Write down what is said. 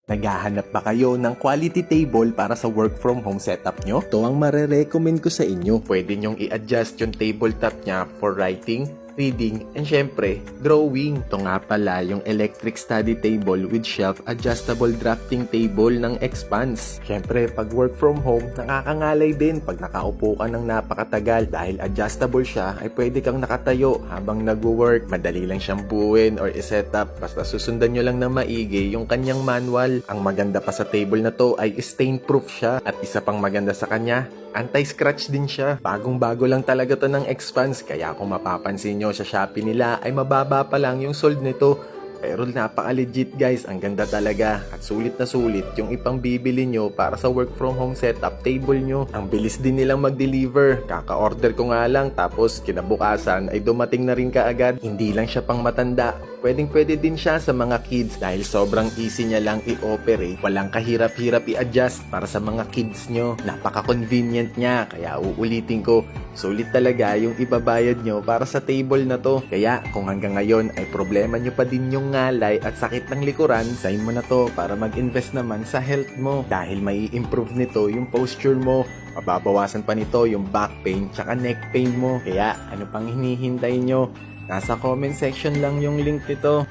Naghahanap ba kayo ng quality table para sa work from home setup nyo? Ito ang marerecommend ko sa inyo. Pwede nyong i-adjust yung tabletop nya for writing, reading, and syempre, drawing. Ito nga pala yung electric study table with shelf adjustable drafting table ng Expanse. Syempre, pag work from home, nakakangalay din pag nakaupo ka ng napakatagal. Dahil adjustable siya, ay pwede kang nakatayo habang nagwo-work. Madali lang siyang buuin or i-set up. Basta susundan nyo lang na maigi yung kanyang manual. Ang maganda pa sa table na to ay stain-proof siya. At isa pang maganda sa kanya, anti-scratch din siya. Bagong-bago lang talaga to ng Expanse, kaya kung mapapansin nyo sa Shopee nila ay mababa pa lang yung sold nito. Pero napaka-legit guys, ang ganda talaga at sulit na sulit yung ipang bibili nyo para sa work from home setup table nyo. Ang bilis din nilang mag-deliver, kaka-order ko nga lang tapos kinabukasan ay dumating na rin kaagad. Hindi lang siya pang matanda, pwedeng-pwede din siya sa mga kids dahil sobrang easy niya lang i-operate. Walang kahirap-hirap i-adjust para sa mga kids nyo. Napaka-convenient niya, kaya uulitin ko, sulit talaga yung ibabayad nyo para sa table na to. Kaya kung hanggang ngayon ay problema nyo pa din yung ngalay at sakit ng likuran, sign mo na to para mag-invest naman sa health mo. Dahil may improve nito yung posture mo, mababawasan pa nito yung back pain tsaka neck pain mo. Kaya ano pang hinihintay nyo? Nasa comment section lang yung link nito.